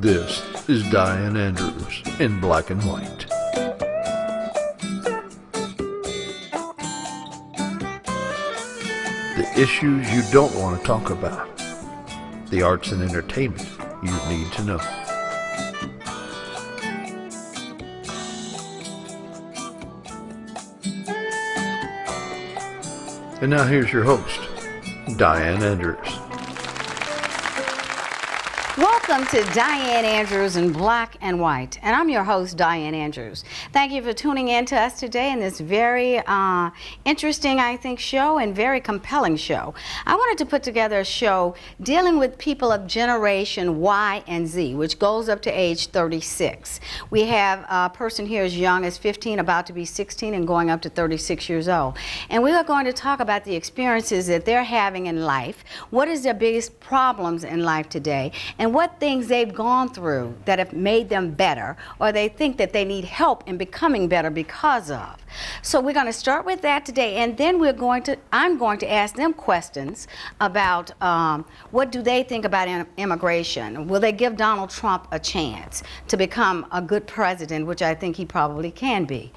This is Dianne Andrews in Black and White. The issues you don't want to talk about. The arts and entertainment you need to know. And now here's your host, Dianne Andrews. Welcome to Dianne Andrews in Black and White, and I'm your host, Dianne Andrews. Thank you for tuning in to us today in this very interesting, I think, show and very compelling show. I wanted to put together a show dealing with people of Generation Y and Z, which goes up to age 36. We have a person here as young as 15, about to be 16, and going up to 36 years old. And we are going to talk about the experiences that they're having in life, what is their biggest problems in life today, and what things they've gone through that have made them better, or they think that they need help in becoming better because of. So we're going to start with that today, and then I'm going to ask them questions about what do they think about immigration. Will they give Donald Trump a chance to become a good president, which I think he probably can be.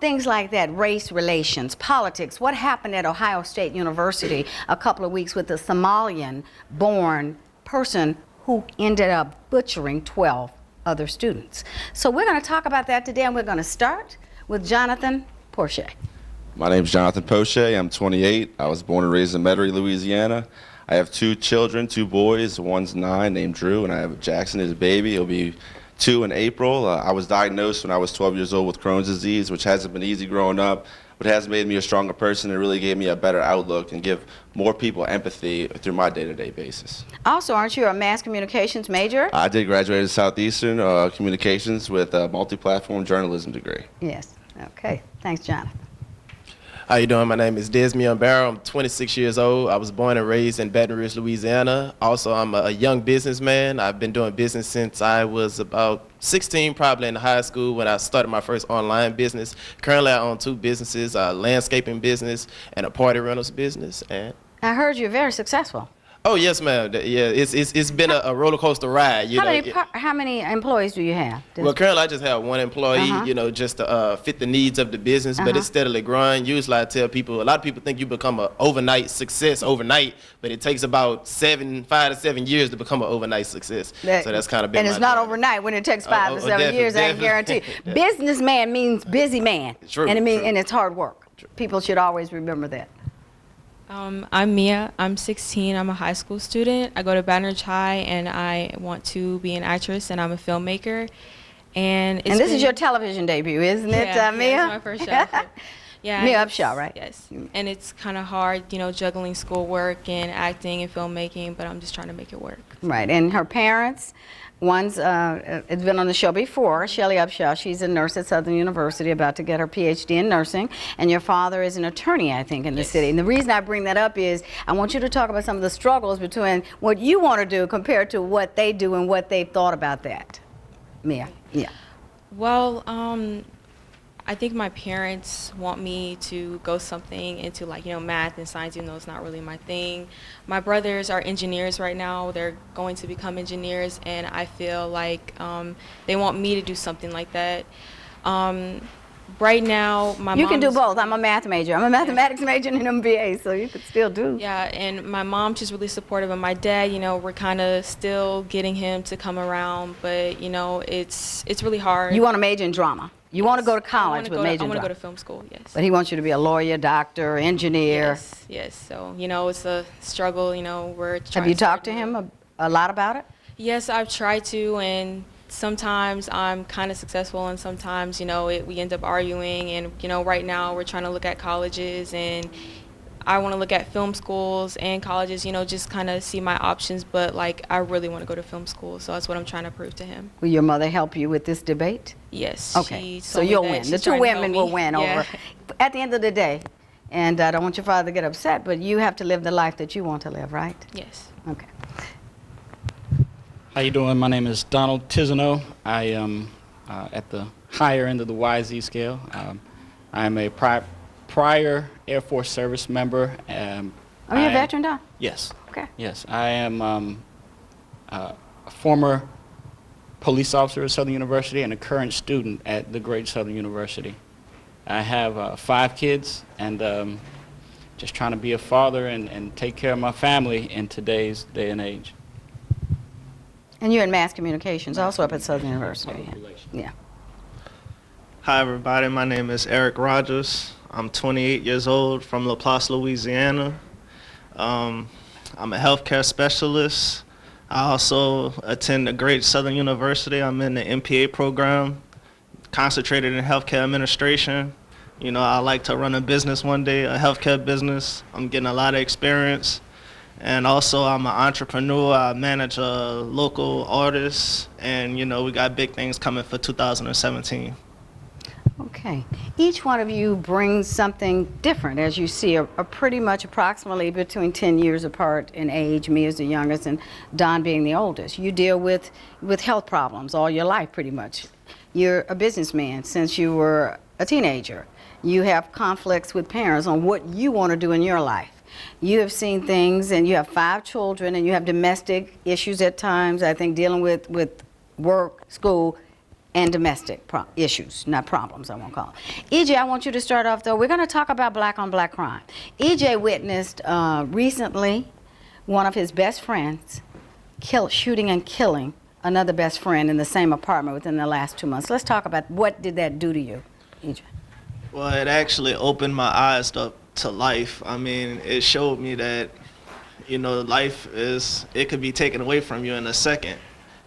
Things like that, race relations, politics. What happened at Ohio State University a couple of weeks with a Somalian-born person who ended up butchering 12 other students. So we're going to talk about that today, and we're going to start with Jonathan Porsche. My name is Jonathan Poche. I'm 28. I was born and raised in Metairie, Louisiana. I have two children, two boys. One's 9, named Drew, and I have Jackson, his baby. He'll be 2 in April. I was diagnosed when I was 12 years old with Crohn's disease, which hasn't been easy growing up, but has made me a stronger person and really gave me a better outlook and give more people empathy through my day-to-day basis. Also, aren't you a mass communications major? I did graduate at Southeastern Communications with a multi-platform journalism degree. Yes. Okay. Thanks, Jonathan. How you doing? My name is Desmion Barrow. I'm 26 years old. I was born and raised in Baton Rouge, Louisiana. Also, I'm a young businessman. I've been doing business since I was about 16, probably in high school when I started my first online business. Currently, I own 2 businesses, a landscaping business and a party rentals business. And I heard you're very successful. oh yes, ma'am. Yeah, it's been a roller coaster ride. How many employees do you have? Well, currently I just have 1 employee, just to fit the needs of the business, but it's steadily growing. Usually I tell people, a lot of people think you become an overnight success overnight, but it takes about 5 to 7 years to become an overnight success. So that's kind of been And it's not overnight when it takes 5 to 7 years, I can guarantee. Businessman means busy man. True, and true. And it's hard work. People should always remember that. I'm Mia. I'm 16. I'm a high school student. I go to Baton Rouge High, and I want to be an actress, and I'm a filmmaker. And this is your television debut, isn't it, Mia? Yeah, it's my first show. Yeah, Mia Upshaw, right? Yes. And it's kind of hard, juggling schoolwork and acting and filmmaking, but I'm just trying to make it work. Right. And her parents, one's it's been on the show before, Shelley Upshaw. She's a nurse at Southern University, about to get her PhD in nursing. And your father is an attorney, I think, in the city. And the reason I bring that up is I want you to talk about some of the struggles between what you want to do compared to what they do and what they've thought about that. Mia. Yeah. Well, I think my parents want me to go something into math and science, even though it's not really my thing. My brothers are engineers right now. They're going to become engineers, and I feel like they want me to do something like that. Right now, You can do both. I'm a math major. I'm a mathematics major and an MBA, so you could still do. Yeah, and my mom, she's really supportive, and my dad, we're kind of still getting him to come around, but it's really hard. You want to major in drama. You want to go to college with major in I want to drama. go to film school, yes. But he wants you to be a lawyer, doctor, engineer. Yes. So, it's a struggle, we're trying. Have you talked to him a lot about it? Yes, I've tried to, and sometimes I'm kind of successful, and sometimes, we end up arguing, and, right now we're trying to look at colleges, and I want to look at film schools and colleges, just kind of see my options, but I really want to go to film school, so that's what I'm trying to prove to him. Will your mother help you with this debate? Yes. Okay, so you'll win. The 2 women will win over at the end of the day. And I don't want your father to get upset, but you have to live the life that you want to live, right? Yes. Okay. How you doing? My name is Donald Tiziano. I am at the higher end of the YZ scale. I am a prior Air Force service member. Are you a veteran, Don? Yes. Okay. Yes, I am a former police officer at Southern University and a current student at the great Southern University. I have 5 kids, and just trying to be a father and take care of my family in today's day and age. And you're in mass communications, also up at Southern University. Yeah. Hi everybody, my name is Eric Rogers. I'm 28 years old from La Place, Louisiana. I'm a healthcare specialist. I also attend the great Southern University. I'm in the MPA program, concentrated in healthcare administration. You know, I like to run a business one day, a healthcare business. I'm getting a lot of experience. And also I'm an entrepreneur. I manage local artists, and you know, we got big things coming for 2017. Okay. Each one of you brings something different, as you see, are pretty much approximately between 10 years apart in age, me as the youngest and Don being the oldest. You deal with health problems all your life, pretty much. You're a businessman since you were a teenager. You have conflicts with parents on what you want to do in your life. You have seen things, and you have 5 children, and you have domestic issues at times, I think, dealing with work, school, and domestic issues, not problems, I won't call it. EJ, I want you to start off, though. We're going to talk about black-on-black crime. EJ witnessed recently one of his best friends shooting and killing another best friend in the same apartment within the last 2 months. Let's talk about what did that do to you, EJ? Well, it actually opened my eyes up to life. I mean, it showed me that, you know, life it could be taken away from you in a second.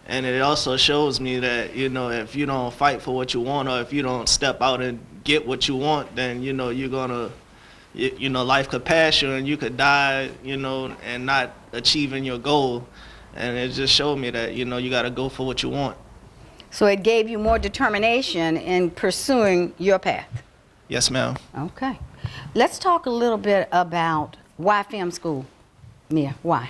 And it also shows me that, you know, if you don't fight for what you want, or if you don't step out and get what you want, then, you know, you're gonna, you know, life could pass you and you could die, you know, and not achieving your goal. And it just showed me that, you know, you gotta go for what you want. So it gave you more determination in pursuing your path. Yes, ma'am. Okay. Let's talk a little bit about why film school. Mia, why?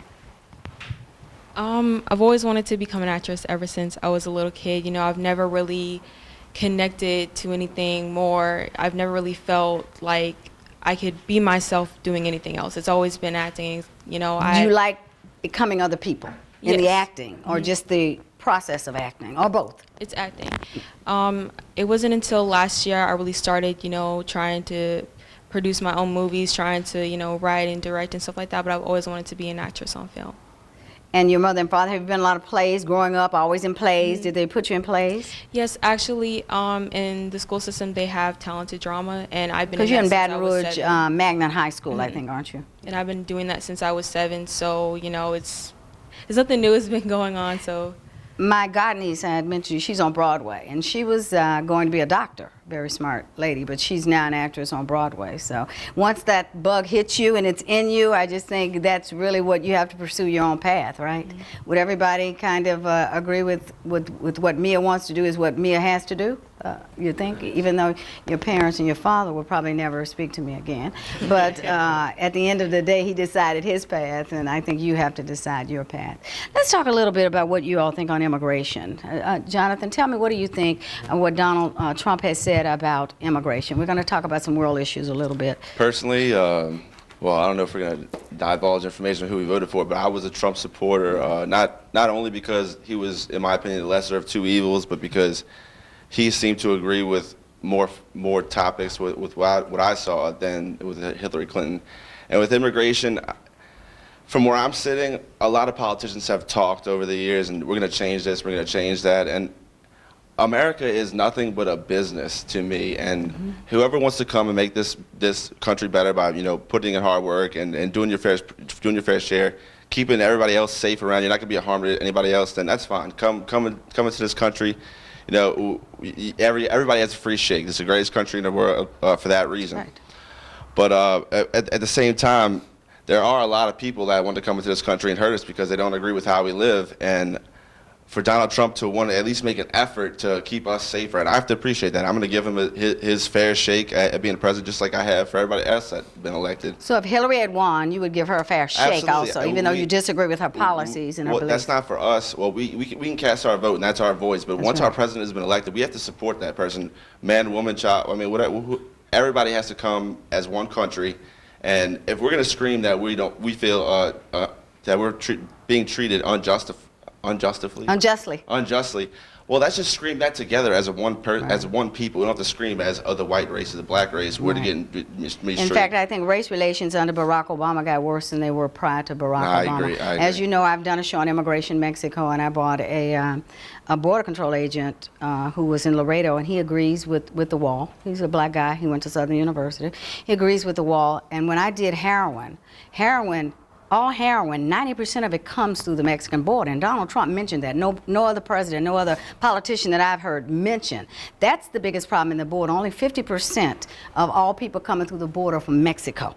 I've always wanted to become an actress ever since I was a little kid. You know, I've never really connected to anything more. I've never really felt like I could be myself doing anything else. It's always been acting. You know, Do you like becoming other people in the Yes. acting, or just the process of acting, or both? It's acting. It wasn't until last year I really started, you know, trying to produce my own movies, trying to, you know, write and direct and stuff like that, but I've always wanted to be an actress on film. And your mother and father, have you been in a lot of plays growing up, always in plays? Did they put you in plays? Yes, actually, in the school system, they have talented drama, and I've been Because you're in that Baton since I was Rouge 7. Magnet High School, I think, aren't you? And I've been doing that since I was 7, so, you know, it's nothing new has been going on, so. My godniece, I had mentioned, she's on Broadway, and she was going to be a doctor. Very smart lady, but she's now an actress on Broadway. So once that bug hits you and it's in you, I just think that's really what you have to pursue, your own path, right? Would everybody kind of agree with what Mia wants to do is what Mia has to do? You think, even though your parents and your father will probably never speak to me again, but at the end of the day, he decided his path, and I think you have to decide your path. Let's talk a little bit about what you all think on immigration. Jonathan, tell me, what do you think of what Donald Trump has said about immigration? We're going to talk about some world issues a little bit. Personally, well, I don't know if we're going to divulge information on who we voted for, but I was a Trump supporter, not only because he was, in my opinion, the lesser of two evils, but because he seemed to agree with more topics with what I saw than with Hillary Clinton. And with immigration, from where I'm sitting, a lot of politicians have talked over the years, and we're going to change this, we're going to change that. And America is nothing but a business to me, and whoever wants to come and make this country better by, you know, putting in hard work and doing your fair share, keeping everybody else safe around, you're not going to be a harm to anybody else, then that's fine. Come into this country. You know, everybody has a free shake. It's the greatest country in the world for that reason. Right. But at the same time, there are a lot of people that want to come into this country and hurt us because they don't agree with how we live. And for Donald Trump to want to at least make an effort to keep us safer, and I have to appreciate that. I'm going to give him his fair shake at being president, just like I have for everybody else that's been elected. So if Hillary had won, you would give her a fair shake. Absolutely. Also, even though you disagree with her policies and her beliefs. That's not for us. Well, we can cast our vote, and that's our voice. But once our president has been elected, we have to support that person, man, woman, child. I mean, whatever. Everybody has to come as one country. And if we're going to scream that we feel that we're being treated unjustly, Well, let's just scream that together as as one people. We don't have to scream as other white races, the black race. We're getting mistreated. In fact, I think race relations under Barack Obama got worse than they were prior to Barack Obama. I agree. As you know, I've done a show on immigration in Mexico, and I brought a border control agent who was in Laredo, and he agrees with the wall. He's a black guy. He went to Southern University. He agrees with the wall. And when I did heroin, all heroin, 90% of it comes through the Mexican border. And Donald Trump mentioned that. No other president, no other politician that I've heard mention. That's the biggest problem in the border. Only 50% of all people coming through the border from Mexico.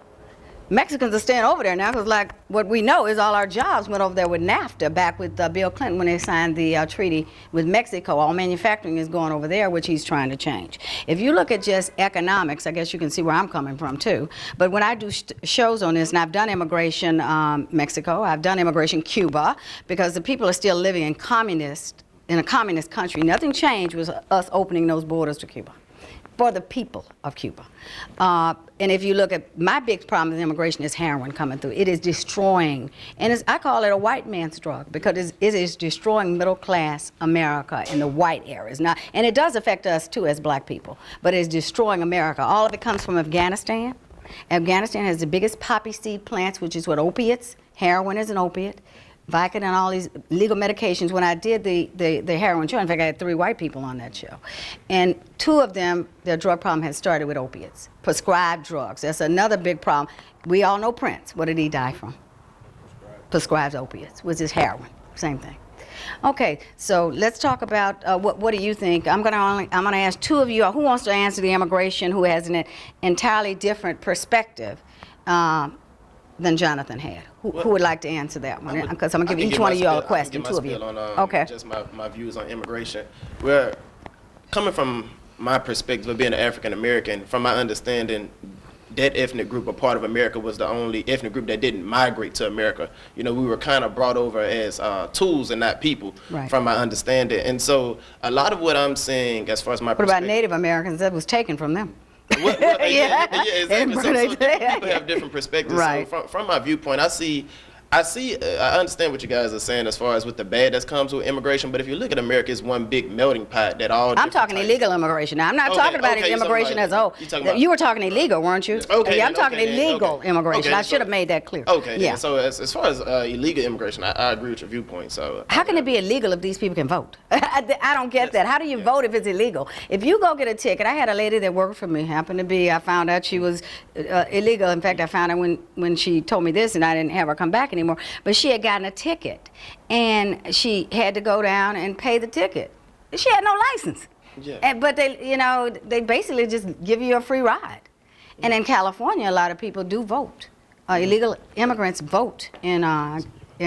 Mexicans are staying over there now because, like, what we know is all our jobs went over there with NAFTA back with Bill Clinton when they signed the treaty with Mexico. All manufacturing is going over there, which he's trying to change. If you look at just economics, I guess you can see where I'm coming from too. But when I do shows on this, and I've done immigration Mexico, I've done immigration Cuba, because the people are still living in a communist country. Nothing changed with us opening those borders to Cuba. For the people of Cuba. And if you look at my big problem with immigration is heroin coming through. It is destroying, and I call it a white man's drug, because it is destroying middle class America in the white areas. Now, and it does affect us too as black people, but it's destroying America. All of it comes from Afghanistan. Afghanistan has the biggest poppy seed plants, which is what opiates. Heroin is an opiate. Vicodin and all these legal medications. When I did the heroin show, in fact, I had 3 white people on that show. And 2 of them, their drug problem had started with opiates, prescribed drugs. That's another big problem. We all know Prince. What did he die from? Prescribed opiates, which is heroin. Same thing. Okay, so let's talk about what do you think? I'm gonna ask 2 of you. Who wants to answer the immigration? Who has an entirely different perspective than Jonathan had? Who would like to answer that one? Because I'm going to give each one of you all a question, 2 of you. Okay. Just my views on immigration. Where, coming from my perspective of being an African American, from my understanding, that ethnic group, a part of America, was the only ethnic group that didn't migrate to America. You know, we were kind of brought over as tools and not people, from my understanding. And so a lot of what I'm saying, as far as my perspective. What about Native Americans? That was taken from them. Yeah, exactly. So people have different perspectives. Right. So from my viewpoint, I understand what you guys are saying as far as with the bad that comes with immigration, but if you look at America, it's one big melting pot that all. I'm talking illegal immigration. Now, I'm not talking about immigration as a whole. You were talking illegal, weren't you? Okay. Yeah, I'm talking illegal immigration. I should have made that clear. Okay. Yeah. So as far as illegal immigration, I agree with your viewpoint. So how can it be illegal if these people can vote? I don't get that. How do you vote if it's illegal? If you go get a ticket, I had a lady that worked for me. I found out she was illegal. In fact, I found out when she told me this, and I didn't have her come back anymore. But she had gotten a ticket, and she had to go down and pay the ticket. She had no license. Yeah. But they basically just give you a free ride. And in California, a lot of people do vote. Illegal immigrants vote in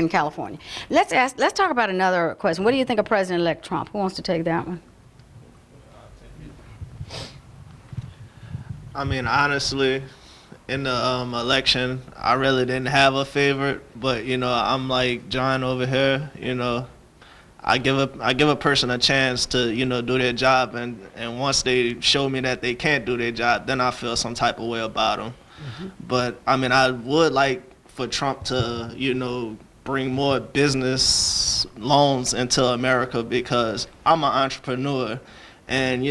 California. Let's talk about another question. What do you think of President-elect Trump? Who wants to take that one? I mean, honestly, in the election, I really didn't have a favorite, but I'm like John over here. I give a person a chance to do their job, and once they show me that they can't do their job, then I feel some type of way about them. Mm-hmm. But I mean, I would like for Trump to bring more business loans into America, because I'm an entrepreneur, and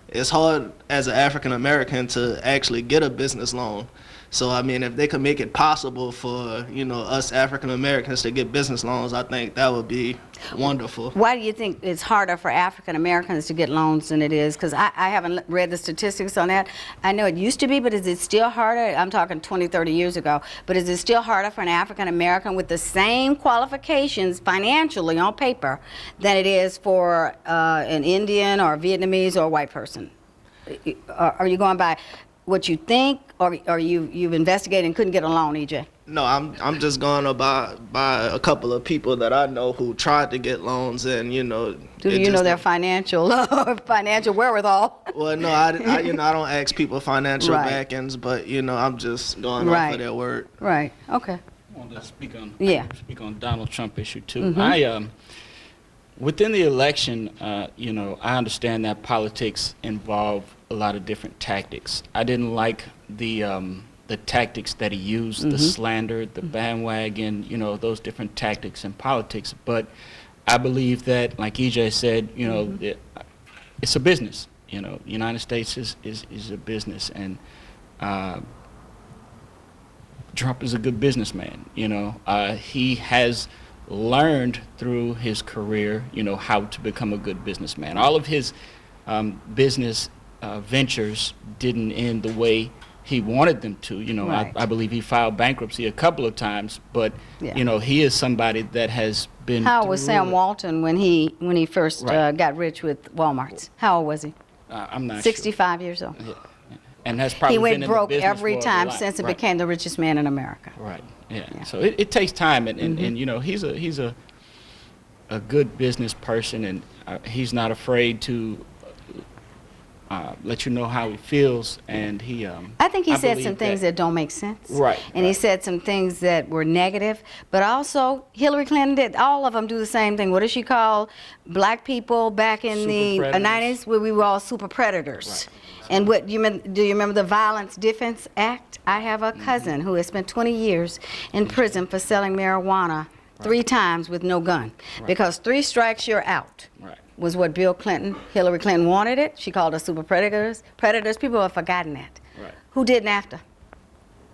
it's hard as an African American to actually get a business loan. So I mean, if they could make it possible for us African Americans to get business loans, I think that would be wonderful. Why do you think it's harder for African Americans to get loans than it is? Because I haven't read the statistics on that. I know it used to be, but is it still harder? I'm talking 20, 30 years ago. But is it still harder for an African American with the same qualifications financially on paper than it is for an Indian or a Vietnamese or a white person? Are you going by what you think, or you've investigated and couldn't get a loan, EJ? No, I'm just going by a couple of people that I know who tried to get loans, and Do you know their financial wherewithal? Well, no, I don't ask people financial backings, but I'm just going off of their word. Right. Okay. I want to speak on Donald Trump issue too. Mm-hmm. Within the election, I understand that politics involve a lot of different tactics. I didn't like the tactics that he used, the slander, the bandwagon, those different tactics in politics. But I believe that, like EJ said, you know, it's a business. You know, the United States is a business, and Trump is a good businessman. You know, he has learned through his career, you know, how to become a good businessman. All of his business ventures didn't end the way he wanted them to. You know, Right. I believe he filed bankruptcy a couple of times, but Yeah. you know, he is somebody that has been. How old was through Sam it. Walton when he first Right. got rich with Walmart's? How old was he? I'm not 65 years old. sure. Yeah. And has probably He been went in the broke business every world a time lot. since he Right. became the richest man in America. Right. Yeah. Yeah. So it takes time, and you know, he's a good business person, and he's not afraid to let you know how he feels, and he. I think he said believe some things that don't make sense. Right, And he right. said some things that were negative, but also Hillary Clinton did. All of them do the same thing. What does she call black people back in Super the predators. 90s? Where we were all super predators. Right. And what do you remember the Violence Defense Act? I have a cousin who has spent 20 years in prison for selling marijuana 3 times with no gun. Because 3 strikes, you're out. Right. Was what Hillary Clinton wanted it. She called us super predators. People have forgotten that. Right. Who didn't after?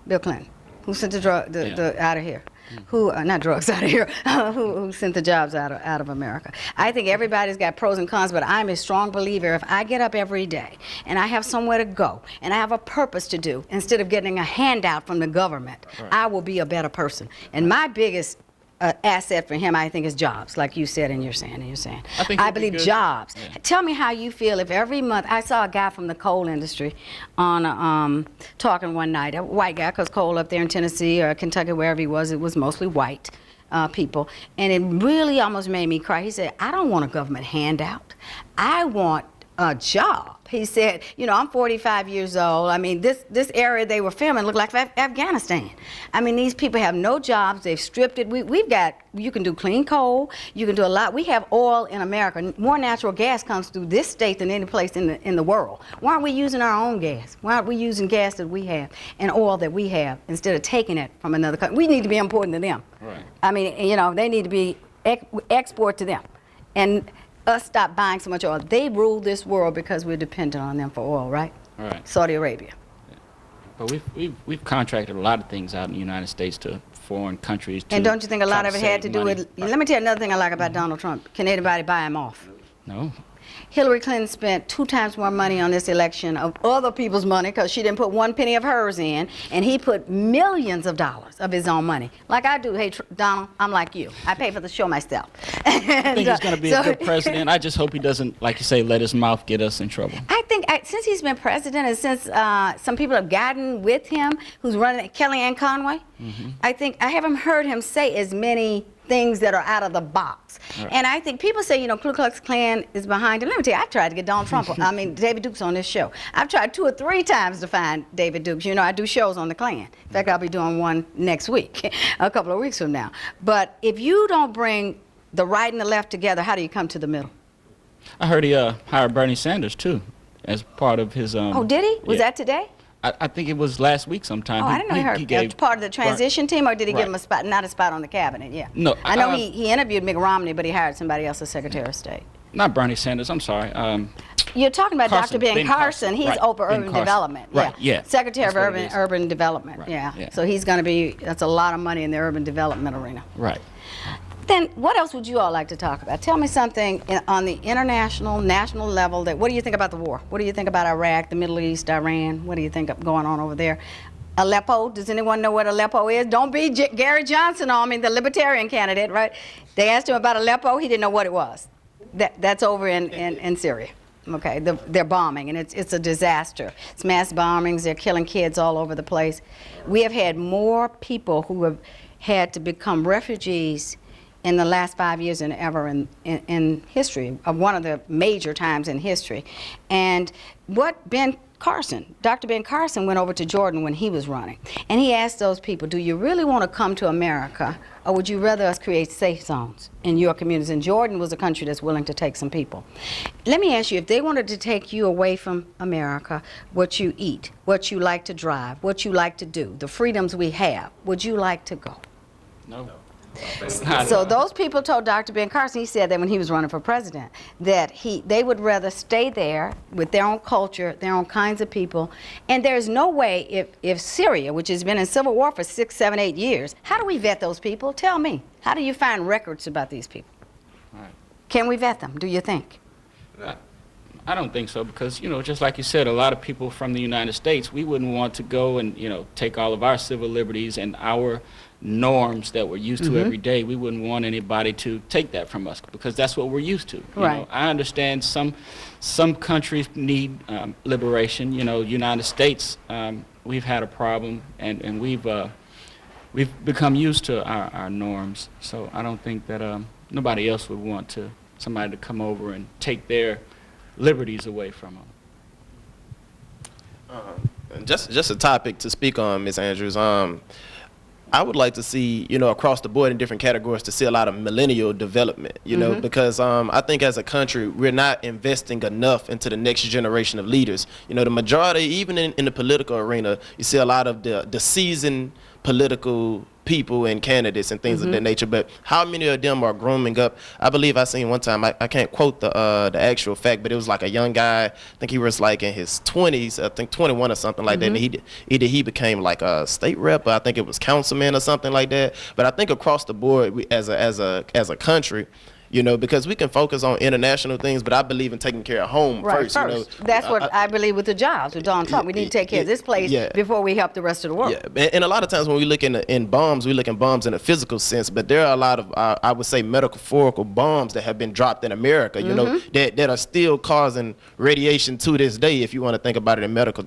Bill Clinton. Who sent the out of here? Who not drugs out of here? who sent the jobs out of America? I think everybody's got pros and cons, but I'm a strong believer. If I get up every day and I have somewhere to go and I have a purpose to do, instead of getting a handout from the government, I will be a better person. And my biggest asset for him, I think, is jobs, like you said and you're saying. I think I it'd be believe good. jobs. Yeah. Tell me how you feel if every month, I saw a guy from the coal industry on talking one night, a white guy, because coal up there in Tennessee or Kentucky, wherever he was, it was mostly white people. And it really almost made me cry. He said, I don't want a government handout. I want a job. He said, you know, I'm 45 years old. I mean, this area they were filming looked like Afghanistan. I mean, these people have no jobs. They've stripped it. We've got, you can do clean coal. You can do a lot. We have oil in America. More natural gas comes through this state than any place in the world. Why aren't we using our own gas? Why aren't we using gas that we have and oil that we have instead of taking it from another country? We need to be important to them. Right. I mean, you know, they need to be export to them. And us stop buying so much oil. They rule this world because we're dependent on them for oil, right? Right. Saudi Arabia. But we've contracted a lot of things out in the United States to foreign countries. And don't you think a lot of it had to do money. with, let me tell you another thing I like about Donald Trump. Can anybody buy him off? No. Hillary Clinton spent 2 times more money on this election of other people's money because she didn't put 1 penny of hers in, and he put millions of dollars of his own money. Like I do. Hey, Donald, I'm like you. I pay for the show myself. I think he's going to be a good president. I just hope he doesn't, like you say, let his mouth get us in trouble. I think since he's been president and since some people have gotten with him, who's running, Kellyanne Conway, I think I haven't heard him say as many things that are out of the box. Right. And I think people say, you know, Ku Klux Klan is behind him. Let me tell you, I tried to get Donald Trump, David Duke's on this show. I've tried 2 or 3 times to find David Duke. You know, I do shows on the Klan. In fact, I'll be doing one next week, a couple of weeks from now. But if you don't bring the right and the left together, how do you come to the middle? I heard he hired Bernie Sanders, too, as part of his... Oh, did he? Was yeah. that today? I think it was last week sometime. Oh, I didn't know he heard. gave Part of the transition team, or did he give Right. him a spot? Not a spot on the cabinet. Yeah. No, I know he interviewed Mitt Romney, but he hired somebody else as Secretary of State. Not Bernie Sanders, I'm sorry. You're talking about Carson, Dr. Ben Ben Carson. Carson, He's right, over Ben urban Carson. development. Right, yeah. Secretary That's of what it is. urban development. Right, Yeah. yeah. So he's going to be. That's a lot of money in the urban development arena. Right. Then what else would you all like to talk about? Tell me something on the international, national level. What do you think about the war? What do you think about Iraq, the Middle East, Iran? What do you think going on over there? Aleppo, does anyone know what Aleppo is? Don't be Gary Johnson on me, the libertarian candidate, right? They asked him about Aleppo, he didn't know what it was. That's over in Syria. Okay, they're bombing, and it's a disaster. It's mass bombings, they're killing kids all over the place. We have had more people who have had to become refugees in the last 5 years than ever in history, of one of the major times in history. And what Dr. Ben Carson went over to Jordan when he was running, and he asked those people, do you really want to come to America, or would you rather us create safe zones in your communities? And Jordan was a country that's willing to take some people. Let me ask you, if they wanted to take you away from America, what you eat, what you like to drive, what you like to do, the freedoms we have, would you like to go? No. So those people told Dr. Ben Carson, he said that when he was running for president, that they would rather stay there with their own culture, their own kinds of people. And there's no way, if Syria, which has been in civil war for 6, 7, 8 years, how do we vet those people? Tell me. How do you find records about these people? Right. Can we vet them, do you think? I don't think so, because, just like you said, a lot of people from the United States, we wouldn't want to go and, take all of our civil liberties and our norms that we're used to every day. We wouldn't want anybody to take that from us, because that's what we're used to. Right. I understand some countries need liberation. United States, we've had a problem, and we've become used to our norms. So I don't think that nobody else would want somebody to come over and take their liberties away from them. Just a topic to speak on, Ms. Andrews. I would like to see, across the board in different categories, to see a lot of millennial development, because I think as a country, we're not investing enough into the next generation of leaders. The majority, even in the political arena, you see a lot of the seasoned political people and candidates and things of that nature, but how many of them are grooming up? I believe I seen one time, I can't quote the actual fact, but it was like a young guy, I think he was like in his 20s, I think 21 or something like that, and he became like a state rep, or I think it was councilman or something like that. But I think across the board, we, as a country, because we can focus on international things, but I believe in taking care of home first. That's what I believe with the jobs, with Donald Trump. We need to take care of this place before we help the rest of the world. Yeah, and a lot of times when we look in bombs, we look in bombs in a physical sense, but there are a lot of, I would say, metaphorical bombs that have been dropped in America, that are still causing radiation to this day, if you want to think about it in metaphorical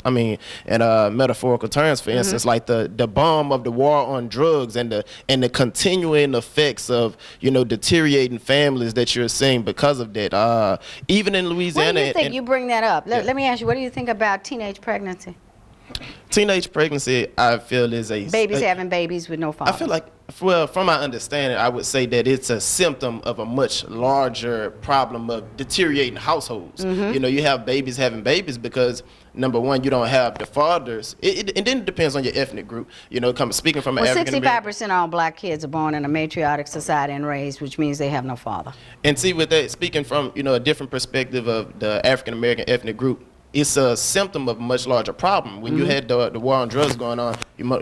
terms. For instance, like the bomb of the war on drugs and the continuing effects of, deteriorating families that you're seeing because of that. Even in Louisiana. What do you think? You bring that up. Let me ask you, what do you think about teenage pregnancy? Teenage pregnancy, I feel, is babies having babies with no father. I feel like, well, from my understanding, I would say that it's a symptom of a much larger problem of deteriorating households. You have babies having babies because, number one, you don't have the fathers. And then it depends on your ethnic group. Speaking from an African American. 65% of all black kids are born in a matriarchal society and raised, which means they have no father. And see, with that, speaking from, a different perspective of the African American ethnic group, it's a symptom of a much larger problem. When you had the war on drugs going on,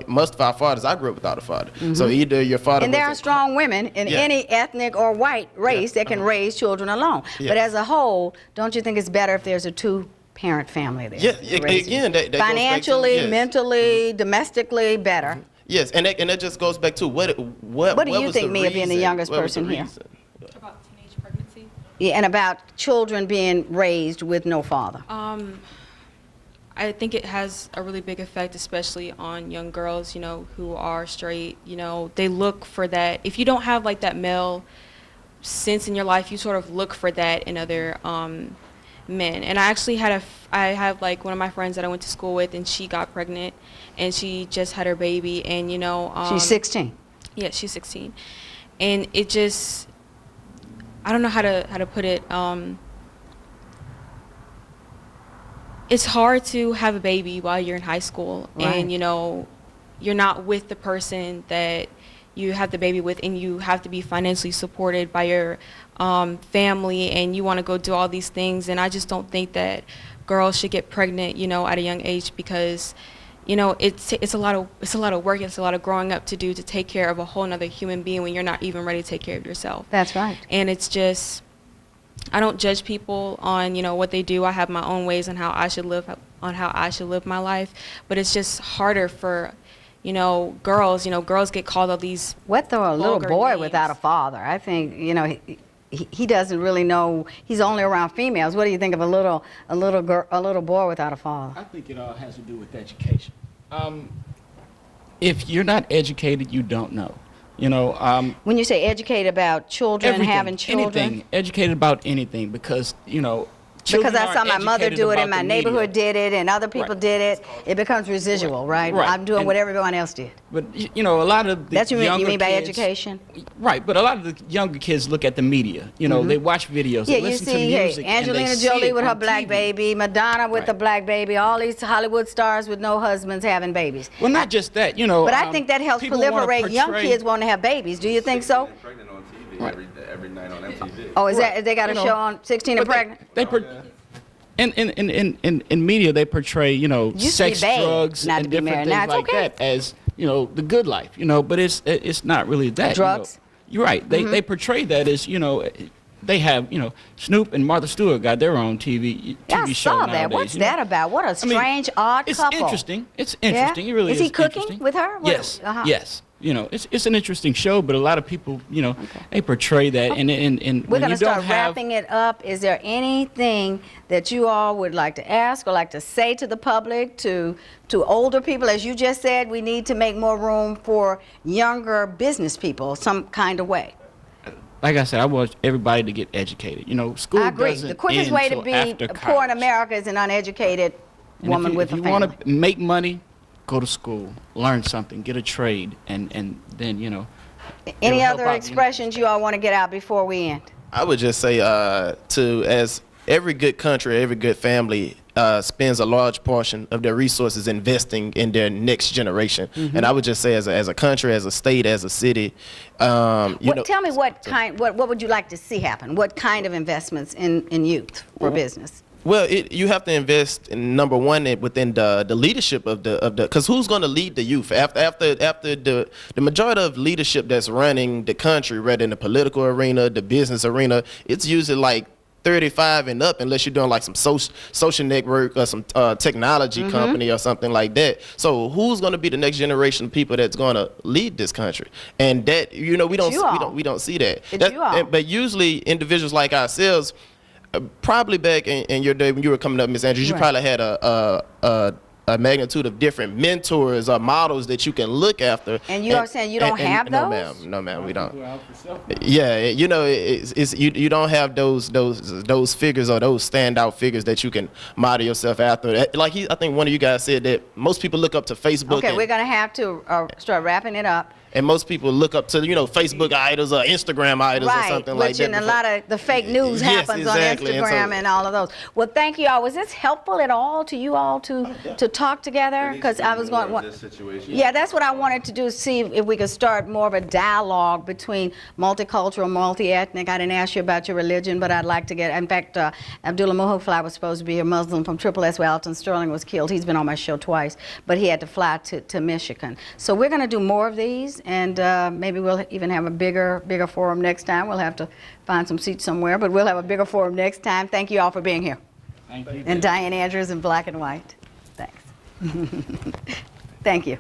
most of our fathers, I grew up without a father. So either your father... And there are strong women in any ethnic or white race that can raise children alone. But as a whole, don't you think it's better if there's a two-parent family there? Yeah, again, that financially, goes back to, mentally, domestically, better. Yes, and that just goes back to what do you think, Mia, being the youngest person here? About teenage pregnancy? Yeah, and about children being raised with no father. I think it has a really big effect, especially on young girls, who are straight. They look for that. If you don't have like that male sense in your life, you sort of look for that in other men. And I actually I have like one of my friends that I went to school with, and she got pregnant, and she just had her baby, and she's 16. Yeah, she's 16, and it just, I don't know how to put it. It's hard to have a baby while you're in high school, and you're not with the person that you have the baby with, and you have to be financially supported by your family, and you want to go do all these things. And I just don't think that girls should get pregnant, at a young age, because it's a lot of work, it's a lot of growing up to do, to take care of a whole nother human being when you're not even ready to take care of yourself. That's right. And it's just, I don't judge people on what they do. I have my own ways on how I should live my life, but it's just harder for girls. Girls get called all these. What though, a little boy names. without a father? I think he doesn't really know. He's only around females. What do you think of a little boy without a father? I think it all has to do with education. If you're not educated, you don't know. When you say educated about children, having children, anything, educated about anything, because Because I Children saw my aren't mother educated do it, about and my the neighborhood media. did it, and other people Right. did it. It becomes residual, right? Right. I'm doing And- what everyone else did. But you know, a lot of the That's what you younger mean by kids, education? right? But a lot of the younger kids look at the media. You know, they watch videos, Yeah, they you listen see, to hey, music, and they Angelina see Jolie it with her on black TV. baby, Madonna with Right. the black baby, all these Hollywood stars with no husbands having babies. Well, not just that, you know. But I think that helps people wanna proliferate young portray- kids wanting to have babies. Do you think so? Pregnant on TV every night on MTV. Oh, is Right. that they got a You know, show on 16 and But pregnant? in media, they portray, you know, Used to be sex, bad drugs, not to and be different married. Now things it's like okay. that as, you know, the good life, you know. But it's not really that. Drugs? You know. You're right. They portray that as, you know, they have, you know, Snoop and Martha Stewart got their own TV I show saw nowadays. that. What's you know? that about? What a I mean, strange, odd it's couple. interesting. It's interesting. Yeah? It really is. Is he cooking interesting. with her? What- Yes. uh-huh. Yes. You know, it's an interesting show, but a lot of people, you know, they portray that, and We're when going to you start don't have, wrapping it up. Is there anything that you all would like to ask or like to say to the public, to older people? As you just said, we need to make more room for younger business people some kind of way. like I said, I want everybody to get educated. You know, school I agree. doesn't The quickest end way to till be after poor in college. America is an uneducated And woman with a if you family. want to make money, go to school, learn something, get a trade, and then, you know. Any it'll help other out, expressions you all want to get out before we end? I would just say as every good country, every good family spends a large portion of their resources investing in their next generation. Mm-hmm. And I would just say as a country, as a state, as a city, you know. Tell me what would you like to see happen? What kind of investments in youth for business? Well, you have to invest in number one within the leadership of the because who's going to lead the youth after the majority of leadership that's running the country, whether in the political arena, the business arena, it's usually like 35 and up, unless you're doing like some social network or some technology Mm-hmm. company or something like that. So who's going to be the next generation of people that's going to lead this country? And that, you know, we don't see that. It's you all. But usually individuals like ourselves. Probably back in your day when you were coming up, Miss Andrews, you Right. probably had a magnitude of different mentors or models that you can look after. And you are saying you don't have no, those? No, ma'am, we don't. Yeah, you know, you don't have those figures or those standout figures that you can model yourself after. Like I think one of you guys said that most people look up to Facebook. Okay, we're going to have to start wrapping it up. And most people look up to, you know, Facebook idols or Instagram idols or something like that. Which a lot of the fake news Yes, happens exactly. on Instagram and all of those. Well, thank you all. Was this helpful at all to you all to talk together? Because I was going. This situation. Yeah, that's what I wanted to do. See if we could start more of a dialogue between multicultural, multi-ethnic. I didn't ask you about your religion, but I'd like to get. In fact, Abdullah Muhafly was supposed to be a Muslim from Triple S, where Alton Sterling was killed. He's been on my show twice, but he had to fly to Michigan. So we're going to do more of these, and maybe we'll even have a bigger forum next time. We'll have to find some seats somewhere, but we'll have a bigger forum next time. Thank you all for being here. Thank you. And Dianne Andrews in black and white. Thanks. Thank you.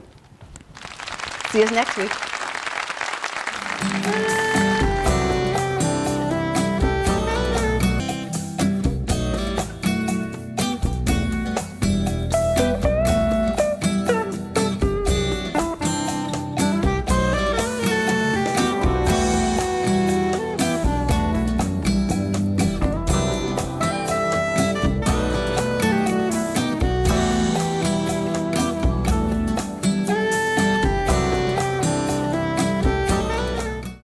See us next week.